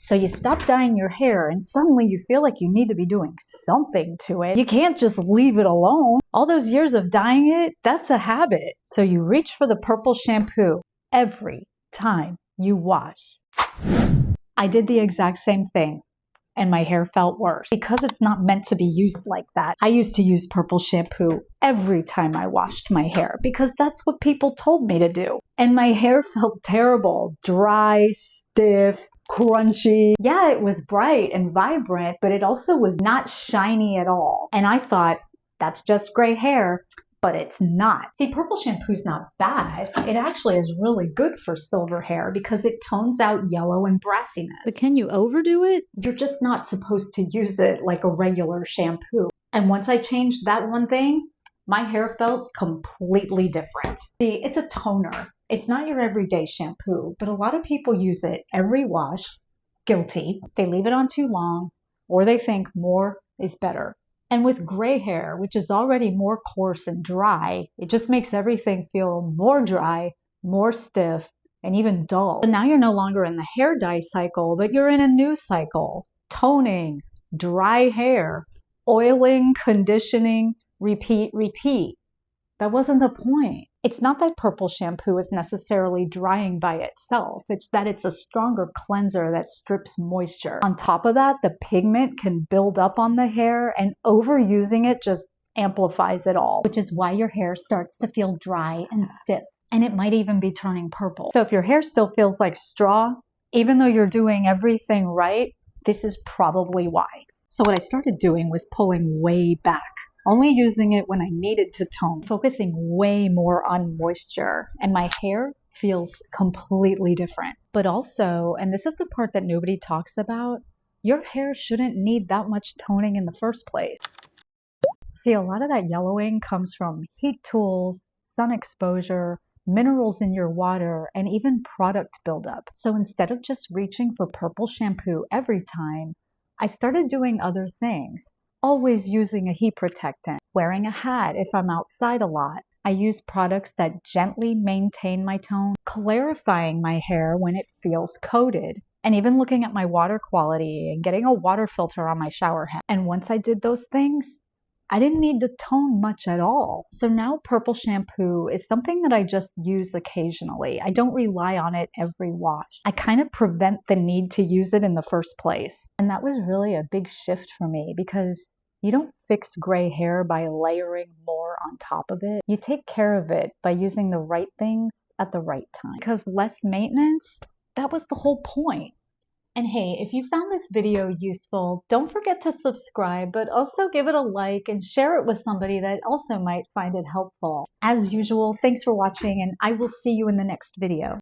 So you stop dyeing your hair and suddenly you feel like you need to be doing something to it. You can't just leave it alone. All those years of dyeing it, that's a habit. So you reach for the purple shampoo every time you wash. I did the exact same thing and my hair felt worse because it's not meant to be used like that. I used to use purple shampoo every time I washed my hair because that's what people told me to do. And my hair felt terrible, dry, stiff, crunchy. Yeah, it was bright and vibrant, but it also was not shiny at all. And I thought, that's just gray hair. But it's not. See, purple shampoo's not bad. It actually is really good for silver hair because it tones out yellow and brassiness. But can you overdo it? You're just not supposed to use it like a regular shampoo. And once I changed that one thing, my hair felt completely different. See, it's a toner. It's not your everyday shampoo, but a lot of people use it every wash. Guilty. They leave it on too long, or they think more is better. And with gray hair, which is already more coarse and dry, it just makes everything feel more dry, more stiff, and even dull. So now you're no longer in the hair dye cycle, but you're in a new cycle. Toning, dry hair, oiling, conditioning, repeat, repeat. That wasn't the point. It's not that purple shampoo is necessarily drying by itself. It's that it's a stronger cleanser that strips moisture. On top of that, the pigment can build up on the hair and overusing it just amplifies it all, which is why your hair starts to feel dry and stiff. And it might even be turning purple. So if your hair still feels like straw, even though you're doing everything right, this is probably why. So what I started doing was pulling way back. Only using it when I needed to tone, focusing way more on moisture, and my hair feels completely different. But also, and this is the part that nobody talks about, your hair shouldn't need that much toning in the first place. See, a lot of that yellowing comes from heat tools, sun exposure, minerals in your water, and even product buildup. So instead of just reaching for purple shampoo every time, I started doing other things. Always using a heat protectant, wearing a hat if I'm outside a lot. I use products that gently maintain my tone, clarifying my hair when it feels coated, and even looking at my water quality and getting a water filter on my shower head. And once I did those things, I didn't need to tone much at all. So now purple shampoo is something that I just use occasionally. I don't rely on it every wash. I kind of prevent the need to use it in the first place. And that was really a big shift for me because you don't fix gray hair by layering more on top of it. You take care of it by using the right things at the right time. Because less maintenance, that was the whole point. And hey, if you found this video useful, don't forget to subscribe, but also give it a like and share it with somebody that also might find it helpful. As usual, thanks for watching, and I will see you in the next video.